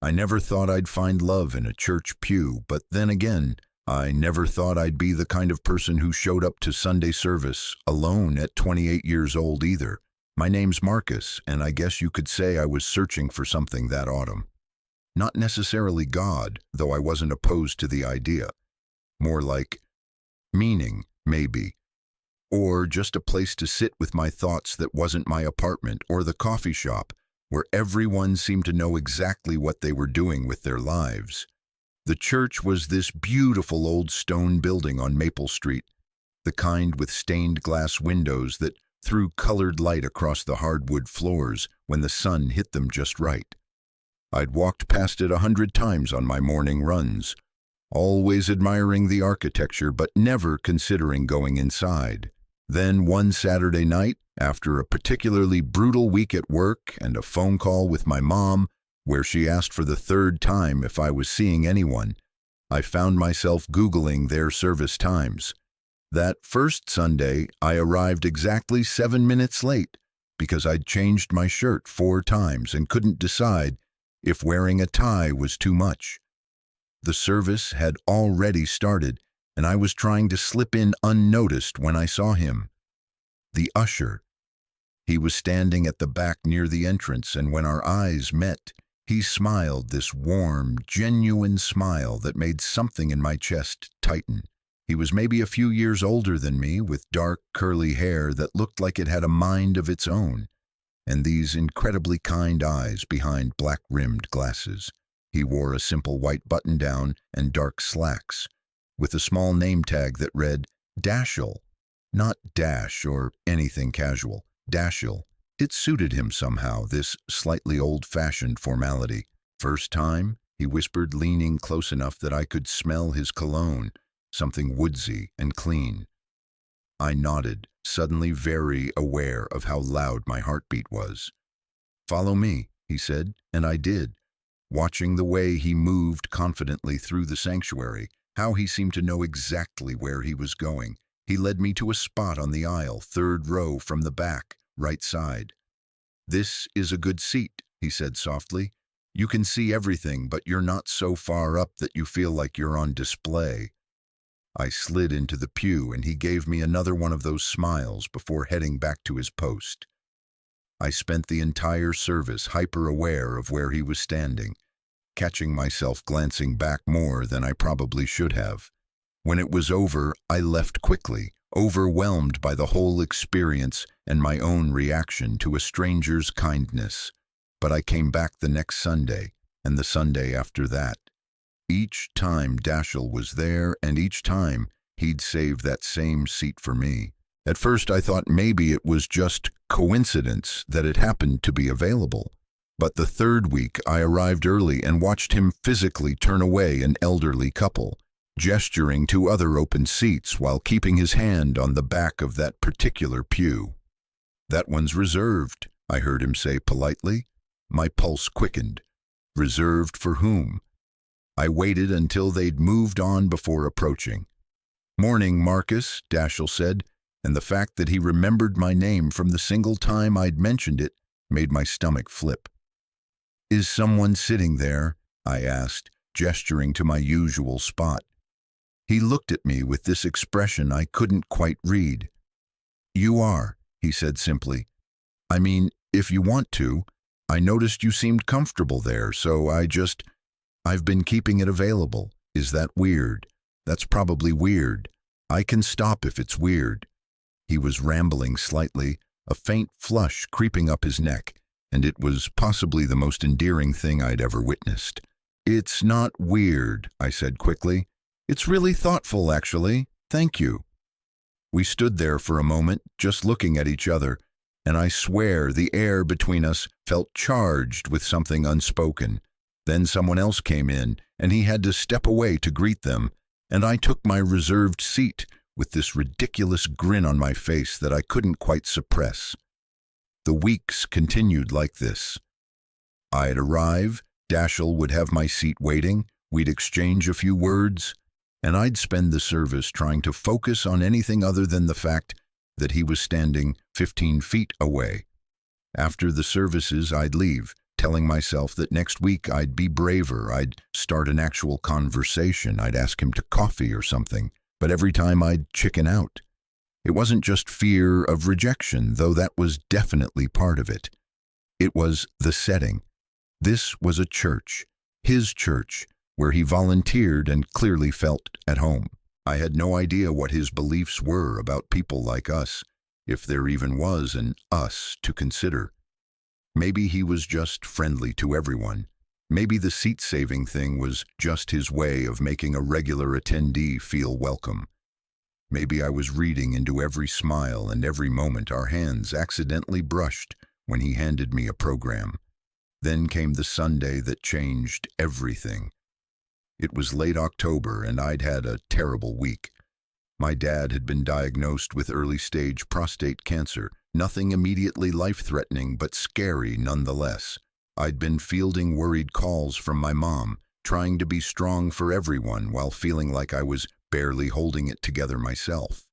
I never thought I'd find love in a church pew, but then again, I never thought I'd be the kind of person who showed up to Sunday service alone at 28 years old either. My name's Marcus, and I guess you could say I was searching for something that autumn. Not necessarily God, though I wasn't opposed to the idea. More like meaning, maybe. Or just a place to sit with my thoughts that wasn't my apartment or the coffee shop, where everyone seemed to know exactly what they were doing with their lives. The church was this beautiful old stone building on Maple Street, the kind with stained glass windows that threw colored light across the hardwood floors when the sun hit them just right. I'd walked past it 100 times on my morning runs, always admiring the architecture but never considering going inside. Then one Saturday night, after a particularly brutal week at work and a phone call with my mom, where she asked for the third time if I was seeing anyone, I found myself Googling their service times. That first Sunday, I arrived exactly 7 minutes late because I'd changed my shirt 4 times and couldn't decide if wearing a tie was too much. The service had already started, and I was trying to slip in unnoticed when I saw him. The usher. He was standing at the back near the entrance, and when our eyes met, he smiled this warm, genuine smile that made something in my chest tighten. He was maybe a few years older than me, with dark, curly hair that looked like it had a mind of its own, and these incredibly kind eyes behind black-rimmed glasses. He wore a simple white button-down and dark slacks, with a small name tag that read Dashiell, not Dash or anything casual, Dashiell. It suited him somehow, this slightly old-fashioned formality. First time, he whispered, leaning close enough that I could smell his cologne, something woodsy and clean. I nodded, suddenly very aware of how loud my heartbeat was. "Follow me," he said, and I did, watching the way he moved confidently through the sanctuary, how he seemed to know exactly where he was going. He led me to a spot on the aisle, 3rd row from the back, right side. "This is a good seat," he said softly. "You can see everything, but you're not so far up that you feel like you're on display." I slid into the pew, and he gave me another one of those smiles before heading back to his post. I spent the entire service hyper-aware of where he was standing, catching myself glancing back more than I probably should have. When it was over, I left quickly, overwhelmed by the whole experience and my own reaction to a stranger's kindness. But I came back the next Sunday, and the Sunday after that. Each time Dashiell was there, and each time he'd saved that same seat for me. At first I thought maybe it was just coincidence that it happened to be available. But the 3rd week I arrived early and watched him physically turn away an elderly couple, gesturing to other open seats while keeping his hand on the back of that particular pew. "That one's reserved," I heard him say politely. My pulse quickened. Reserved for whom? I waited until they'd moved on before approaching. "Morning, Marcus," Dashiell said, and the fact that he remembered my name from the single time I'd mentioned it made my stomach flip. "Is someone sitting there?" I asked, gesturing to my usual spot. He looked at me with this expression I couldn't quite read. "You are," he said simply. "I mean, if you want to. I noticed you seemed comfortable there, so I've been keeping it available. Is that weird?" "That's probably weird. I can stop if it's weird." He was rambling slightly, a faint flush creeping up his neck, and it was possibly the most endearing thing I'd ever witnessed. "It's not weird," I said quickly. "It's really thoughtful, actually. Thank you." We stood there for a moment, just looking at each other, and I swear the air between us felt charged with something unspoken. Then someone else came in, and he had to step away to greet them, and I took my reserved seat with this ridiculous grin on my face that I couldn't quite suppress. The weeks continued like this. I'd arrive, Dashiell would have my seat waiting, we'd exchange a few words, and I'd spend the service trying to focus on anything other than the fact that he was standing 15 feet away. After the services, I'd leave, telling myself that next week I'd be braver, I'd start an actual conversation, I'd ask him to coffee or something. But every time I'd chicken out. It wasn't just fear of rejection, though that was definitely part of it. It was the setting. This was a church, his church, where he volunteered and clearly felt at home. I had no idea what his beliefs were about people like us, if there even was an us to consider. Maybe he was just friendly to everyone. Maybe the seat-saving thing was just his way of making a regular attendee feel welcome. Maybe I was reading into every smile and every moment our hands accidentally brushed when he handed me a program. Then came the Sunday that changed everything. It was late October and I'd had a terrible week. My dad had been diagnosed with early-stage prostate cancer, nothing immediately life-threatening but scary nonetheless. I'd been fielding worried calls from my mom, trying to be strong for everyone while feeling like I was barely holding it together myself.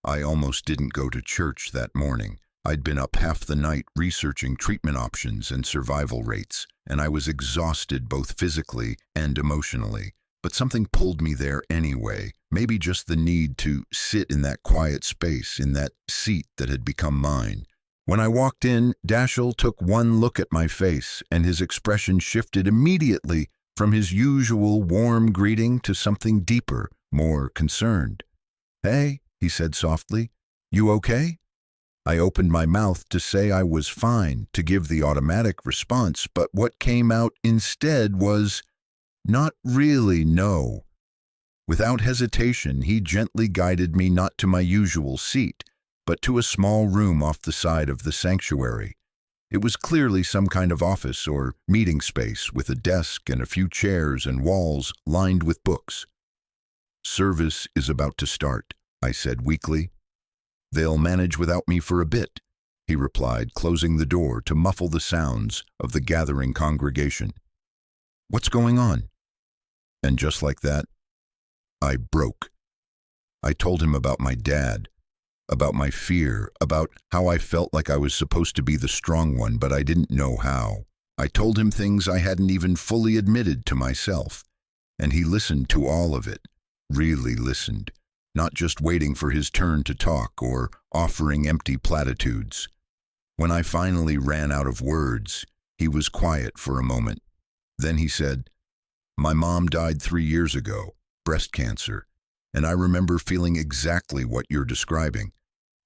I almost didn't go to church that morning. I'd been up half the night researching treatment options and survival rates, and I was exhausted both physically and emotionally. But something pulled me there anyway, maybe just the need to sit in that quiet space, in that seat that had become mine. When I walked in, Dashiell took one look at my face, and his expression shifted immediately from his usual warm greeting to something deeper, more concerned. "Hey," he said softly, "you okay?" I opened my mouth to say I was fine, to give the automatic response, but what came out instead was, "Not really, no." Without hesitation, he gently guided me not to my usual seat, but to a small room off the side of the sanctuary. It was clearly some kind of office or meeting space with a desk and a few chairs and walls lined with books. "Service is about to start," I said weakly. "They'll manage without me for a bit," he replied, closing the door to muffle the sounds of the gathering congregation. "What's going on?" And just like that, I broke. I told him about my dad, about my fear, about how I felt like I was supposed to be the strong one, but I didn't know how. I told him things I hadn't even fully admitted to myself, and he listened to all of it, really listened, not just waiting for his turn to talk or offering empty platitudes. When I finally ran out of words, he was quiet for a moment. Then he said, "My mom died 3 years ago, breast cancer, and I remember feeling exactly what you're describing.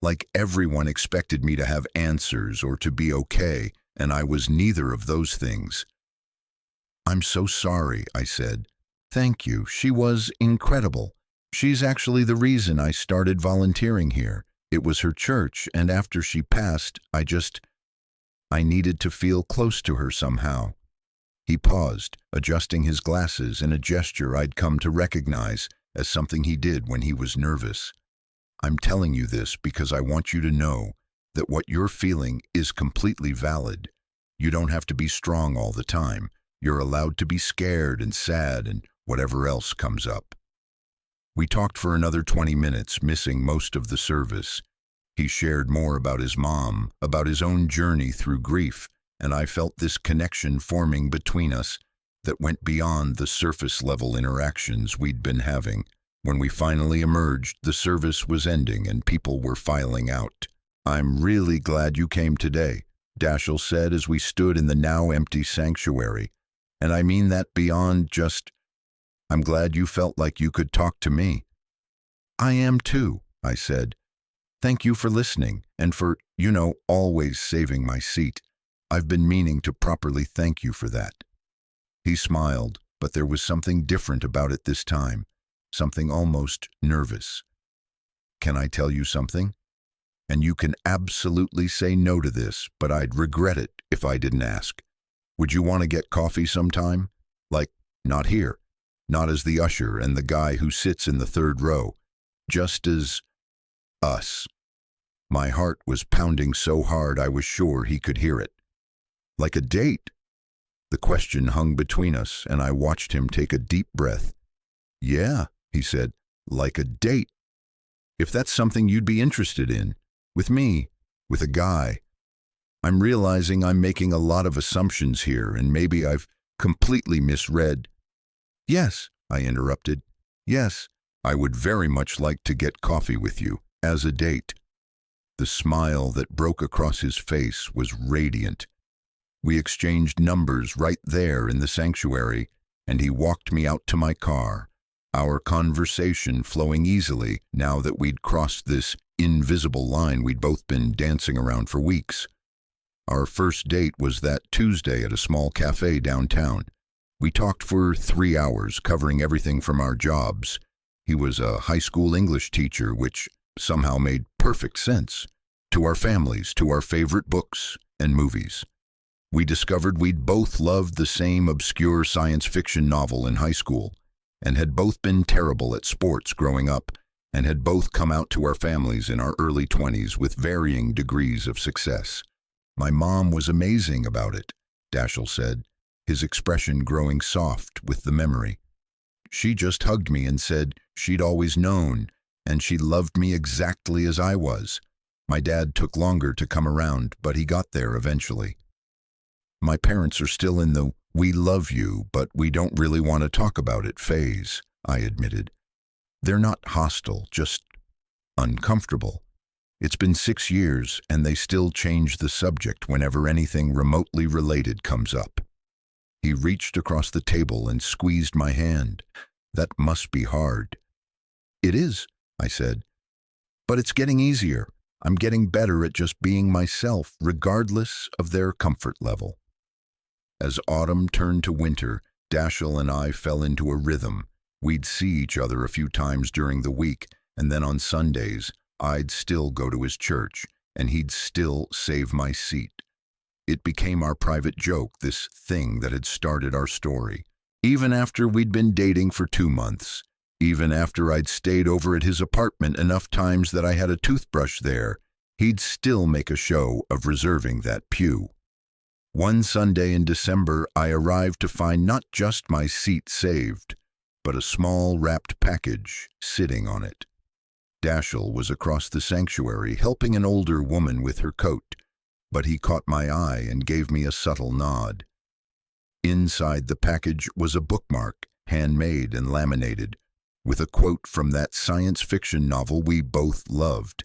Like everyone expected me to have answers or to be okay, and I was neither of those things." "I'm so sorry," I said. "Thank you. She was incredible. She's actually the reason I started volunteering here. It was her church, and after she passed, I needed to feel close to her somehow." He paused, adjusting his glasses in a gesture I'd come to recognize as something he did when he was nervous. "I'm telling you this because I want you to know that what you're feeling is completely valid. You don't have to be strong all the time. You're allowed to be scared and sad and whatever else comes up." We talked for another 20 minutes, missing most of the service. He shared more about his mom, about his own journey through grief, and I felt this connection forming between us that went beyond the surface-level interactions we'd been having. When we finally emerged, the service was ending and people were filing out. "I'm really glad you came today," Dashiell said as we stood in the now empty sanctuary. "And I mean that beyond just, I'm glad you felt like you could talk to me." "I am too," I said. "Thank you for listening and for, always saving my seat. I've been meaning to properly thank you for that." He smiled, but there was something different about it this time, something almost nervous. "Can I tell you something? And you can absolutely say no to this, but I'd regret it if I didn't ask. Would you want to get coffee sometime? Like, not here, not as the usher and the guy who sits in the third row, just as us." My heart was pounding so hard I was sure he could hear it. "Like a date?" The question hung between us, and I watched him take a deep breath. "Yeah," he said, "like a date. If that's something you'd be interested in, with me, with a guy." I'm realizing I'm making a lot of assumptions here, and maybe I've completely misread. Yes, I interrupted. Yes, I would very much like to get coffee with you, as a date. The smile that broke across his face was radiant. We exchanged numbers right there in the sanctuary, and he walked me out to my car, our conversation flowing easily now that we'd crossed this invisible line we'd both been dancing around for weeks. Our first date was that Tuesday at a small cafe downtown. We talked for 3 hours, covering everything from our jobs. He was a high school English teacher, which somehow made perfect sense, to our families, to our favorite books and movies. We discovered we'd both loved the same obscure science fiction novel in high school, and had both been terrible at sports growing up, and had both come out to our families in our early 20s with varying degrees of success. My mom was amazing about it, Dashiell said, his expression growing soft with the memory. She just hugged me and said she'd always known, and she loved me exactly as I was. My dad took longer to come around, but he got there eventually. My parents are still in the "we love you, but we don't really want to talk about it" phase, I admitted. They're not hostile, just uncomfortable. It's been 6 years, and they still change the subject whenever anything remotely related comes up. He reached across the table and squeezed my hand. That must be hard. It is, I said. But it's getting easier. I'm getting better at just being myself, regardless of their comfort level. As autumn turned to winter, Dashiell and I fell into a rhythm. We'd see each other a few times during the week, and then on Sundays, I'd still go to his church, and he'd still save my seat. It became our private joke, this thing that had started our story. Even after we'd been dating for 2 months, even after I'd stayed over at his apartment enough times that I had a toothbrush there, he'd still make a show of reserving that pew. One Sunday in December, I arrived to find not just my seat saved, but a small wrapped package sitting on it. Dashiell was across the sanctuary helping an older woman with her coat, but he caught my eye and gave me a subtle nod. Inside the package was a bookmark, handmade and laminated, with a quote from that science fiction novel we both loved.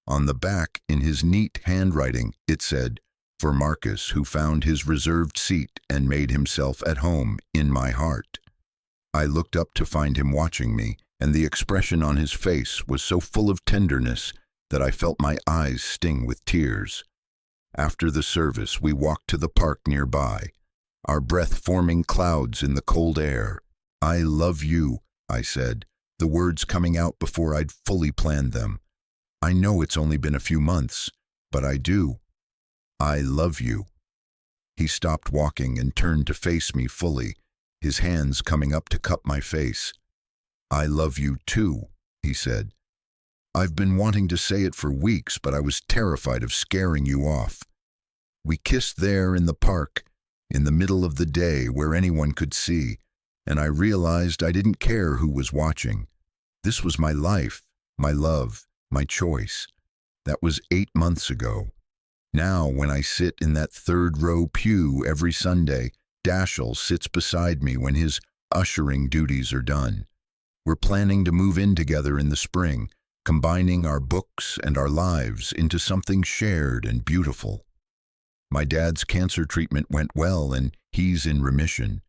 On the back, in his neat handwriting, it said, "For Marcus, who found his reserved seat and made himself at home in my heart." I looked up to find him watching me, and the expression on his face was so full of tenderness that I felt my eyes sting with tears. After the service, we walked to the park nearby, our breath forming clouds in the cold air. "I love you," I said, the words coming out before I'd fully planned them. "I know it's only been a few months, but I do. I love you." He stopped walking and turned to face me fully, his hands coming up to cup my face. "I love you too," he said. "I've been wanting to say it for weeks, but I was terrified of scaring you off." We kissed there in the park, in the middle of the day where anyone could see, and I realized I didn't care who was watching. This was my life, my love, my choice. That was 8 months ago. Now, when I sit in that third-row pew every Sunday, Dashiell sits beside me when his ushering duties are done. We're planning to move in together in the spring, combining our books and our lives into something shared and beautiful. My dad's cancer treatment went well, and he's in remission.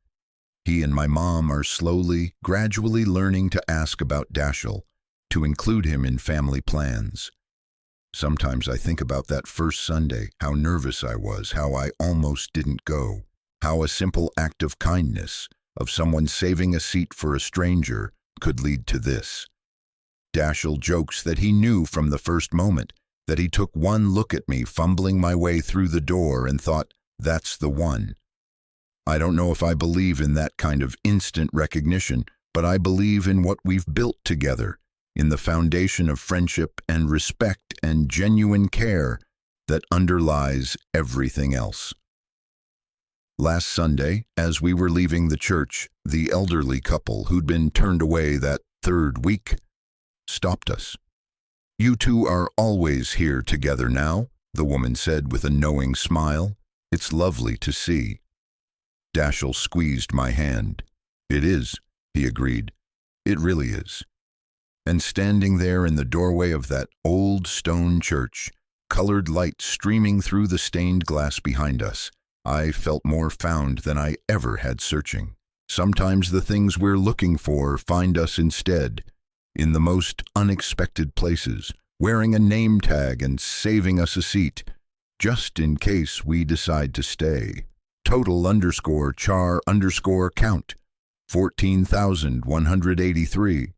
He and my mom are slowly, gradually learning to ask about Dashiell, to include him in family plans. Sometimes I think about that first Sunday, how nervous I was, how I almost didn't go, how a simple act of kindness, of someone saving a seat for a stranger, could lead to this. Dashiell jokes that he knew from the first moment, that he took one look at me fumbling my way through the door and thought, "That's the one." I don't know if I believe in that kind of instant recognition, but I believe in what we've built together, in the foundation of friendship and respect and genuine care that underlies everything else. Last Sunday, as we were leaving the church, the elderly couple who'd been turned away that third week stopped us. "You two are always here together now," the woman said with a knowing smile. It's lovely to see. Dashiell squeezed my hand. It is, he agreed. It really is. And standing there in the doorway of that old stone church, colored light streaming through the stained glass behind us, I felt more found than I ever had searching. Sometimes the things we're looking for find us instead, in the most unexpected places, wearing a name tag and saving us a seat, just in case we decide to stay. Total_char_count, 14,183.